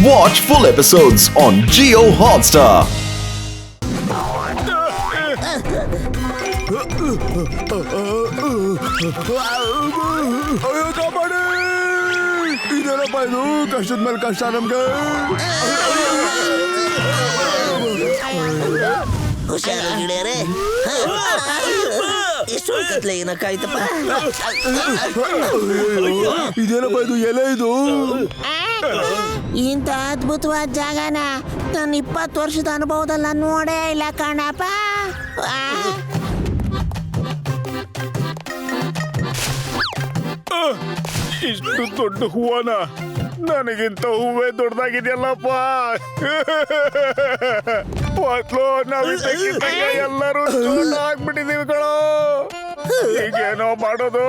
Watch full episodes on Jio Hotstar. ಅಯ್ಯೋ ಕಾಪಾಡಿ ಇದೇನಪ್ಪ ಇದು ಕಷ್ಟದ ಮೇಲೆ ಕಷ್ಟ ನಮ್ಗೆ ಹುಷಾರು ಗಿಳಿಯರೇ ಎಷ್ಟು ಕತ್ಲೆ ಏನಕ್ಕಾಯ್ತಪ್ಪ ಇದೇನಪ್ಪ ಇದು ಎಲೆ ಇದು ಇಂಥ ಅದ್ಭುತವಾದ ಜಾಗನ ನನ್ನ 20 ವರ್ಷದ ಅನುಭವದಲ್ಲ ನೋಡೇ ಇಲ್ಲ ಕಣಪ್ಪ. ಇಷ್ಟು ದೊಡ್ಡ ಹೂವನ ನನಗಿಂತ ಹೂವೇ ದೊಡ್ಡದಾಗಿದೆಯಲ್ಲಪ್ಪ. ಮೊದ್ಲು ನಾವಿದ್ದಕ್ಕಿಂತ ಎಲ್ಲರೂ ಚೂಟ ಆಗ್ಬಿಟ್ಟಿದೀವಿ ಕಣೋ. ಈಗೇನೋ ಮಾಡೋದು.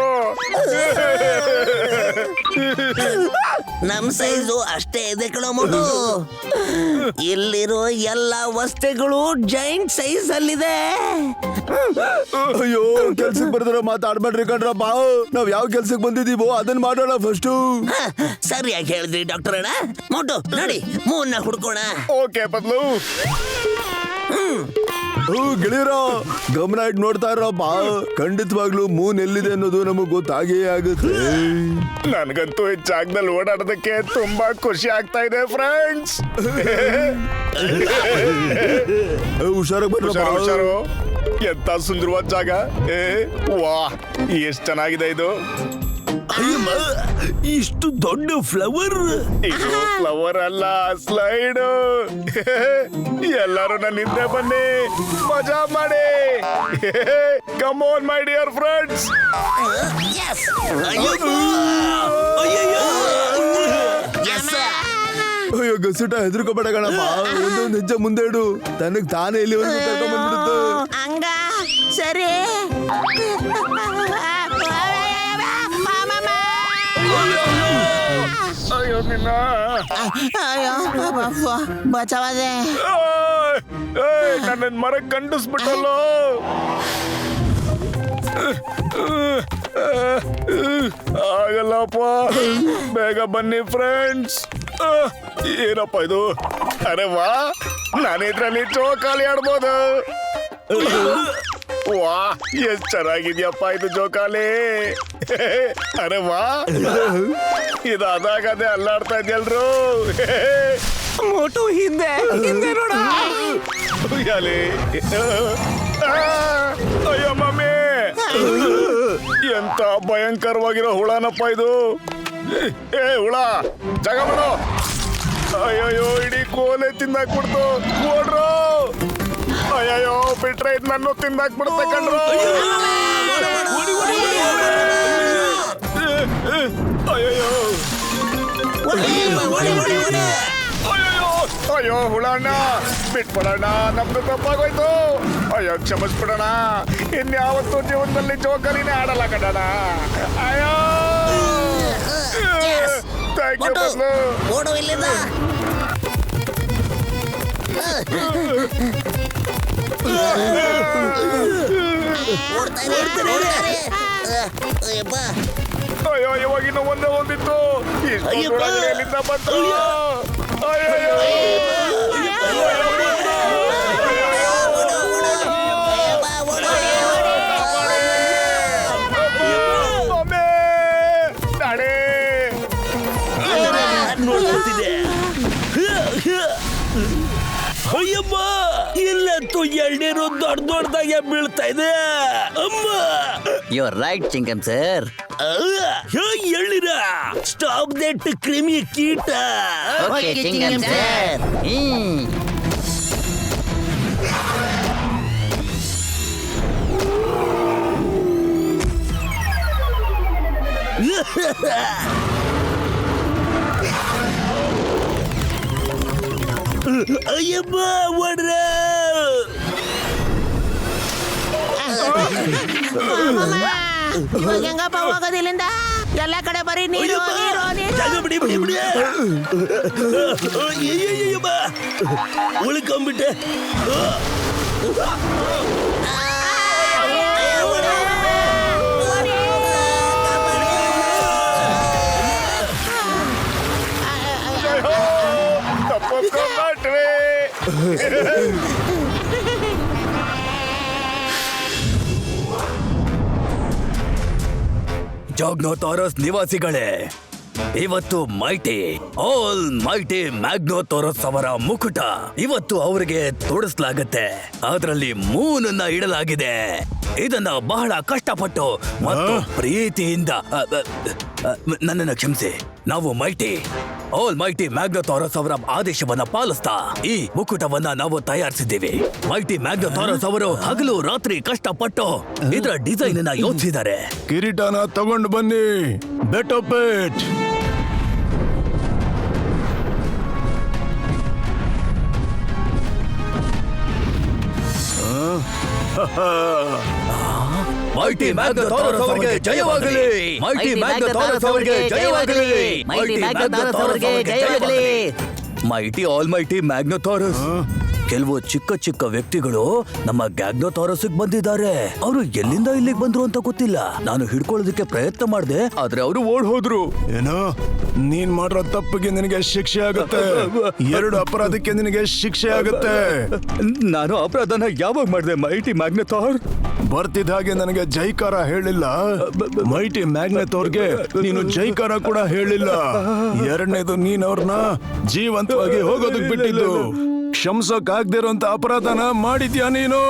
ನಮ್ ಸೈಜು ಅಷ್ಟೇ ಇದೆ ಕಣೋ ಮಗು. ಇಲ್ಲಿರೋ ಎಲ್ಲ ವಸ್ತುಗಳು ಜೈಂಟ್ ಸೈಜ್ ಅಲ್ಲಿದೆ. ಅಯ್ಯೋ ಕೆಲ್ಸಕ್ಕೆ ಬರ್ದಾರ ಮಾತಾಡ್ಬೇಡ್ರಿ ಕಣ್ರಪ್ಪ. ನಾವ್ ಯಾವ ಕೆಲ್ಸಕ್ಕೆ ಬಂದಿದೀವೋ ಅದನ್ನ ಮಾಡೋಣ ಫಸ್ಟ್. ಸರಿಯಾಗಿ ಹೇಳಿದ್ರಿ ಡಾಕ್ಟರ್ ಅಣ್ಣ. ಮೋಟು ನೋಡಿ ಮೂನ್ನ ಹುಡ್ಕೋಣ. ಓಕೆ ಬದ್ಲು. ಗೆಳೆಯರ ಗಮನ ಇಟ್ಟು ನೋಡ್ತಾ ಇರಪ್ಪ. ಖಂಡಿತವಾಗ್ಲೂ ಮೂನ್ ಎಲ್ಲಿದೆ ಅನ್ನೋದು ನಮಗ್ ಗೊತ್ತಾಗೇ ಆಗುತ್ತೆ. ನನ್ಗಂತೂ ಈ ಜಾಗದಲ್ಲಿ ಓಡಾಡೋದಕ್ಕೆ ತುಂಬಾ ಖುಷಿ ಆಗ್ತಾ ಇದೆ ಫ್ರೆಂಡ್ಸ್. ಹುಷಾರಾಗಿ ಬರ್ರಪ್ಪ. ಹುಷಾರು. ಎಂತ ಸುಂದರವಾದ ಜಾಗ. ವಾ ಎಷ್ಟ್ ಚೆನ್ನಾಗಿದೆ ಇದು. ಇಷ್ಟು ದೊಡ್ಡ ಫ್ಲವರ್. ಇದು ಫ್ಲವರ್ ಅಲ್ಲ, ಸ್ಲೈಡ್. ಎಲ್ಲರೂ ನನ್ನ ಹಿಂದೆ ಬನ್ನಿ, ಮಜಾ ಮಾಡಿ. Come on my dear friends. ಅಯ್ಯೋ ಗಸಿಟ ಹೆದರ್ಕೋಬೇಡ ಕಣಪ್ಪ. ಒಂದೊಂದು ಹೆಜ್ಜೆ ಮುಂದೆ ಇಡು, ತನಗ್ ತಾನೇ ಇಲ್ಲಿವರೆಗೂ ಕರ್ಕೊಂಡ್ ಬಂದ್ಬಿಡುತ್ತೆ. ಹಂಗ ಸರಿ. ಅಯ್ಯೋ ನಿನ್ನ. ಅಯ್ಯೋ ಬಚಾವದೆ. ನನ್ನ ಮರಕ್ಕೆ ಕಂಡಿಸ್ಬಿಟ್ಟಲ್ಲೋ. ಆಗಲ್ಲಪ್ಪ. ಬೇಗ ಬನ್ನಿ ಫ್ರೆಂಡ್ಸ್. ಏನಪ್ಪ ಇದು? ಅರೆ ವಾ, ನಾನು ಇದ್ರಲ್ಲಿ ಜೋಕಾಲಿ ಆಡ್ಬೋದು. ವಾ ಎಷ್ಟ್ ಚೆನ್ನಾಗಿದ್ಯಪ್ಪ ಇದು ಜೋಕಾಲಿ. ಅರೆ ವಾ, ಇದಾದಾಗದೆ ಅಲ್ಲಾಡ್ತಾ ಇದ್ಯಲ್ರು. ಮೋಟು ಹಿಂದೆ ಹಿಂದೆ ನೋಡ. ಅಯ್ಯೋ ಮಮ್ಮಿ, ಎಂತ ಭಯಂಕರವಾಗಿರೋ ಹುಳನಪ್ಪ ಇದು. ಏ ಹುಳ, ಜಾಗ ಬಿಡು. ಅಯ್ಯಯ್ಯೋ, ಇಡೀ ಕೋಲೆ ತಿಂದಾಕ್ಬಿಡ್ತು. ಓಡ್ರು. ಅಯ್ಯಯ್ಯೋ, ಬಿಟ್ರೆ ಇದು ನನ್ನ ತಿಂದಾಕ್ಬಿಡುತ್ತೆ ಕಣ್ರು. ಅಯ್ಯಯ್ಯೋ ಅಯ್ಯೋ ಹುಳಣ್ಣ, ಬಿಟ್ಬಿಡೋಣ, ನಮ್ದು ತಪ್ಪಾಗೋಯ್ತು. ಅಯ್ಯೋ ಕ್ಷಮಿಸ್ಬಿಡೋಣ. ಇನ್ಯಾವತ್ತೂ ಜೀವನದಲ್ಲಿ ಜೋಕಾಲಿನೇ ಆಡಲ್ಲ ಕಣಣ. ಅಯ್ಯೋ ಥ್ಯಾಂಕ್ ಯು ಬದ್ಲು. ಓಡು ಇಲ್ಲಿಂದ. ಅಯ್ಯೋ ಇವಾಗಿನ ಒಂದೇ ಒಂದಿತ್ತು. ಇಷ್ಟು ಎಲ್ಲಿಂದ ಬಂತು? ಅಯ್ಯೋ ಅಯ್ಯಮ್ಮ, ಇಲ್ಲಂತೂ ಎಳ್ನೀರು ದೊಡ್ಡ ದೊಡ್ಡದಾಗೆ ಬೀಳ್ತಾ ಇದೆ. ಅಮ್ಮ, you are right Singham sir. ಎಳ್ನೀರ ಸ್ಟಾಪ್ ದಟ್ ಕ್ರಿಮಿ ಕೀಟ. Okay Singham sir. ಅಯ್ಯಮ್ಮ ಓಡ್ರ. ಇವಾಗ ಹೆಂಗಪ್ಪ ಹೋಗೋದಿಲ್ಲಿಂದ? ಎಲ್ಲ ಕಡೆ ಬರೀ ನೀರು ನೀರು ನೀರು. ಜಾಗ ಬಿಡಿ ಬಿಡಿ ಬಿಡಿ. ಉಳ್ಕೊಂಬಿಟ್ಟೆ. ಜಾಗ್ನೋಥಾರಸ್ ನಿವಾಸಿಗಳೇ, ಇವತ್ತು ಮೈಟಿ ಆಲ್ ಮೈಟಿ ಮ್ಯಾಗ್ನೋಥಾರಸ್ ಅವರ ಮುಕುಟ ಇವತ್ತು ಅವರಿಗೆ ತೊಡಸ್ಲಾಗತ್ತೆ. ಅದರಲ್ಲಿ ಮೂನನ್ನ ಇಡಲಾಗಿದೆ. ಇದನ್ನ ಬಹಳ ಕಷ್ಟಪಟ್ಟು ಮತ್ತು ಪ್ರೀತಿಯಿಂದ ನನ್ನನ್ನು ಕ್ಷಮಿಸಿ. ನಾವು ಮೈಟಿ ಆಲ್ ಮೈಟಿ ಮ್ಯಾಗ್ನೋಥಾರಸ್ ಅವರ ಆದೇಶವನ್ನ ಪಾಲಿಸ್ತಾ ಈ ಮುಕುಟವನ್ನ ನಾವು ತಯಾರಿಸಿದ್ದೀವಿ. ಮೈಟಿ ಮ್ಯಾಗ್ನೋಥಾರಸ್ ಅವರು ಹಗಲು ರಾತ್ರಿ ಕಷ್ಟಪಟ್ಟು ಇದರ ಡಿಸೈನ್ ಅನ್ನ ಯೋಚಿಸಿದ್ದಾರೆ. ಕಿರೀಟನ ತಗೊಂಡು ಬನ್ನಿ. Bet of it. ಮೈಟಿ ಮ್ಯಾಗ್ನೋಥಾರಸ್ ಅವರಿಗೆ ಜಯವಾಗಲಿ. ಮೈಟಿ ಮ್ಯಾಗ್ನೋಥಾರಸ್ ಅವರಿಗೆ ಜಯವಾಗಲಿ. ಮೈಟಿ ಮ್ಯಾಗ್ನೋಥಾರಸ್ ಅವರಿಗೆ ಜಯವಾಗಲಿ. ಮೈಟಿ ಆಲ್ ಮೈಟಿ ಮ್ಯಾಗ್ನೋಥಾರಸ್, ಕೆಲವು ಚಿಕ್ಕ ಚಿಕ್ಕ ವ್ಯಕ್ತಿಗಳು ನಮ್ಮ ಗ್ಯಾಗ್ನೋಥಾರಸ್ ಬಂದಿದ್ದಾರೆ. ಅವರು ಎಲ್ಲಿಂದ ಇಲ್ಲಿಗೆ ಬಂದ್ರು ಅಂತ ಗೊತ್ತಿಲ್ಲ. ನಾನು ಹಿಡ್ಕೊಳ್ಳೋದಕ್ಕೆ ಪ್ರಯತ್ನ ಮಾಡಿದೆ, ಆದ್ರೆ ಅವರು ಓಡ್ ಹೋದ್ರು. ಏನೋ ನೀನ್ ಮಾಡಿರೋ ತಪ್ಪಿಗೆ ನಿನಗೆ ಶಿಕ್ಷೆ ಆಗುತ್ತೆ. 2 ಅಪರಾಧಕ್ಕೆ ನಿನಗೆ ಶಿಕ್ಷೆ ಆಗುತ್ತೆ. ನಾನು ಅಪರಾಧನ ಯಾವಾಗ ಮಾಡಿದೆ ಮೈಟಿ ಮ್ಯಾಗ್ನೋಥಾರ್? ಬರ್ತಿದ್ದ ಹಾಗೆ ನನಗೆ ಜೈಕಾರ ಹೇಳಿಲ್ಲ. ಮೈಟಿ ಮ್ಯಾಗ್ನೆಥೋರ್ಗೆ ನೀನು ಜೈಕಾರ ಕೂಡ ಹೇಳಿಲ್ಲ. 2ನೇದು ನೀನ್ ಅವ್ರನ್ನ ಜೀವಂತವಾಗಿ ಹೋಗೋದಕ್ ಬಿಟ್ಟಿದ್ದು. ಕ್ಷಮಿಸೋಕ್ ಆಗದಿರೋಂತ ಅಪರಾಧನ ಮಾಡಿದ್ಯಾ ನೀನು.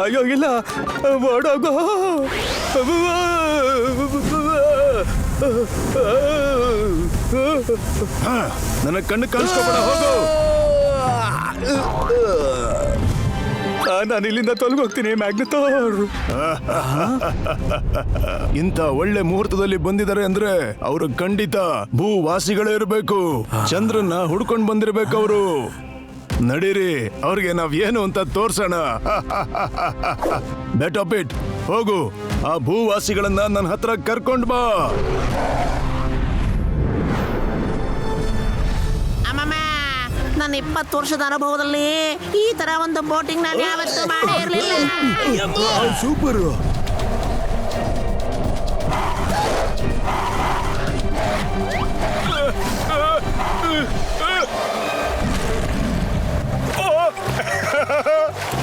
ಅಯ್ಯೋ ಇಲ್ಲ, ಓಡೋಗೋ. ನನ್ನ ಕಣ್ಣು ಕಾಣಿಸ್ಕೊಬೇಡ, ಹೋಗು. ನಾನು ಇಲ್ಲಿಂದ ತೊಲಗೋಗ್ತೀನಿ ಮ್ಯಾಗ್ನೋಥಾರ್. ಇಂಥ ಒಳ್ಳೆ ಮುಹೂರ್ತದಲ್ಲಿ ಬಂದಿದ್ದಾರೆ ಅಂದ್ರೆ ಅವರು ಖಂಡಿತ ಭೂವಾಸಿಗಳೇ ಇರಬೇಕು. ಚಂದ್ರನ್ನ ಹುಡ್ಕೊಂಡ್ ಬಂದಿರ್ಬೇಕು ಅವರು. ನಡೀರಿ, ಅವ್ರಿಗೆ ನಾವ್ ಏನು ಅಂತ ತೋರ್ಸೋಣ. Bait of it. ಹೋಗು, ಆ ಭೂವಾಸಿಗಳನ್ನ ನನ್ನ ಹತ್ರ ಕರ್ಕೊಂಡ್ ಬಾ. ಅಮ್ಮಮ್ಮ, ನನ್ನ 20 ವರ್ಷದ ಅನುಭವದಲ್ಲಿ ಈ ತರ ಒಂದು ಬೋಟಿಂಗ್ ನಾನು ಯಾವತ್ತೂ ಮಾಡೇ ಇರಲಿಲ್ಲ. ಸೂಪರ್.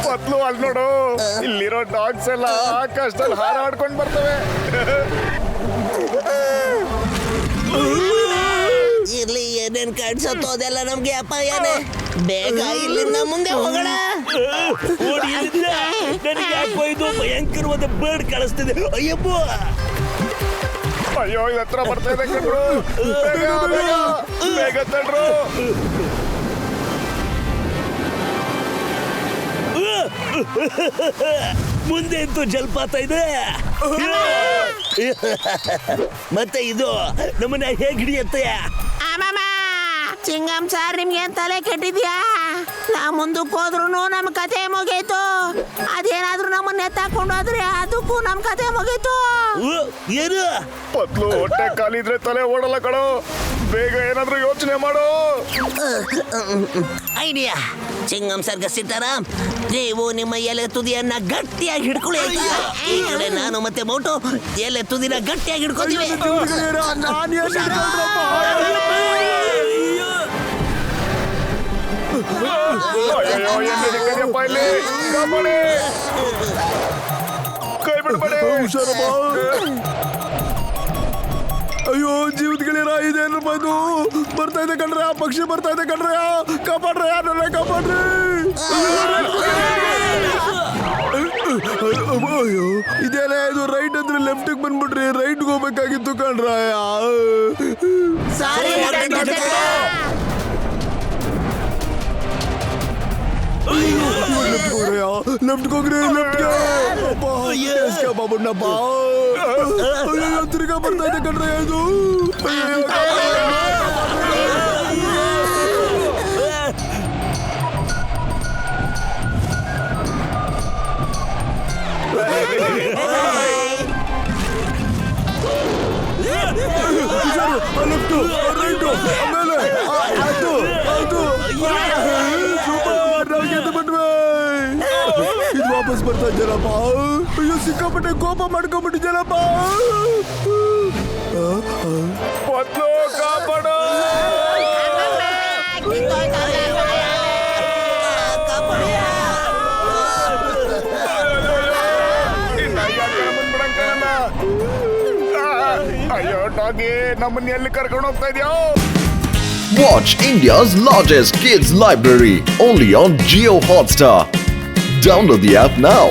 ಪತ್ಲು ಅಲ್ಲಿ ನೋಡು, ಇಲ್ಲಿರೋ ಡಾಗ್ಸ್ ಎಲ್ಲ ಆಕಾಶದಲ್ಲಿ ಹಾರಾಡ್ಕೊಂಡು ಬರ್ತವೆ. ಇರ್ಲಿ, ಏನೇನ್ ಕಾಣಿಸುತ್ತೋ ಅದೆಲ್ಲ ನಮ್ಗೆ ಅಪಾಯನೇ. ಬೇಗ ಇಲ್ಲಿಂದ ಮುಂದೆ ಹೋಗೋಣ. ನನಗೆ ಯಾಕೋ ಇದು ಭಯಂಕರವಾದ ಬರ್ಡ್ ಕಾಣಿಸ್ತಿದೆ. ಅಯ್ಯಪ್ಪ, ಅಯ್ಯೋ, ಇದು ಹತ್ರ ಬರ್ತಾ ಇದೆ ಕಣ್ರು. ಬೇಗ ಬೇಗ ಬೇಗ ತಡ್ರು. ಮುಂದೆ ಅಂತೂ ಜಲಪಾತ ಇದೆ. ಮತ್ತೆ ಇದು ನಮ್ಮನ್ನ ಹೇಗ್ ಹಿಡಿಯತ್ತೆ? ಅಮ್ಮಮ್ಮ, ಚಿಂಗಂ ಸರ್, ನಿಮ್ಗೆ ತಲೆ ಕೆಟ್ಟಿದ್ಯಾ? ನಾವು ಮುಂದಕ್ಕೆ ಹೋದ್ರು ನಮ್ ಕತೆ ಮುಗೀತು. ಅದೇನಾದ್ರೂ ನಮ್ಮನ್ನ ಎತ್ತಾಕೊಂಡೋದ್ರೆ ಅದಕ್ಕೂ ನಮ್ ಕತೆ ಮುಗೀತು. ಏನು? ಪತ್ಲು, ಹೊಟ್ಟೆ ಕಾಲಿದ್ರೆ ತಲೆ ಓಡಲ್ಲ ಕಣೋ. ಬೇಗ ಏನಾದ್ರೂ ಯೋಚನೆ ಮಾಡು. ಐಡಿಯಾ. ಚಿಂಗಂ ಸರ್ಗ ಸೀತಾರಾಮ್, ನೀವು ನಿಮ್ಮ ಎಲೆ ತುದಿಯನ್ನ ಗಟ್ಟಿಯಾಗಿ ಹಿಡ್ಕೊಳ್ಳಿ. ಈ ಕಡೆ ನಾನು ಮತ್ತೆ ಮೋಟು ಎಲೆ ತುದಿನ ಗಟ್ಟಿಯಾಗಿ ಹಿಡ್ಕೊತೀವಿ. ಅಯ್ಯೋ, ಎಣ್ಣೆ ಕರಿಯಪ್ಪ ಇಲ್ಲಿ. ಕಾಪಾಡಿ. ಕೈ ಬಿಡ್ಬೇಡಿ. ಅಯ್ಯೋ, ಜೀವಿತಗಳಿರ, ಇದೇನು ಬಂದು ಬರ್ತಾ ಇದೆ ಕಣ್ರೆ. ಆ ಪಕ್ಷಿ ಬರ್ತಾ ಇದೆ ಕಣ್ರೆ. ಕಾಪಾಡ್ರಿ, ಯಾರನ್ನ ಕಾಪಾಡ್ರಿ. ಅಯ್ಯೋ, ಇದೇನೇ ಇದು? ರೈಟ್ ಅಂದ್ರೆ ಲೆಫ್ಟಿಗೆ ಬಂದ್ಬಿಟ್ರಿ. ರೈಟ್ಗೆ ಹೋಗ್ಬೇಕಾಗಿತ್ತು ಕಣ್ರ. ಸಾರಿ ಲೆಫ್ಟ್ ಹೋಗ್ರಿ, ಲೆಫ್ಟ್ಗೆ. ಬಾಬಣ್ಣಪ್ಪ, ತಿರ್ಗಾ ಬರ್ತಾ ಇದೆ ಕಣ್ರೆ ಇದು. ಲೆಫ್ಟು, ರೈಟು, ಆಮೇಲೆ ಅದು ಅದು ಸೂಪರ್. ನಾವು ಗೆದ್ದು ಬಿಟ್ವಿ. ಇದು ವಾಪಸ್ ಬರ್ತಾ ಇದ್ದಾರಪ್ಪ. ಅಯ್ಯೋ, ಸಿಕ್ಕಾಪಟ್ಟೆ ಕೋಪ ಮಾಡ್ಕೊಂಡ್ಬಿಟ್ಟಿದ್ದಾರಪ್ಪ. ಪತ್ಲು, ಕಾಪಾಡು. ಅಯ್ಯೋ ಡಾಗಿ ನಮ್ಮನ್ನ ಎಲ್ಲಿ ಕರ್ಕೊಂಡು ಹೋಗ್ತಾ ಇದೆಯೋ? Watch India's largest kids library only on Geo Hotstar. Download the app now.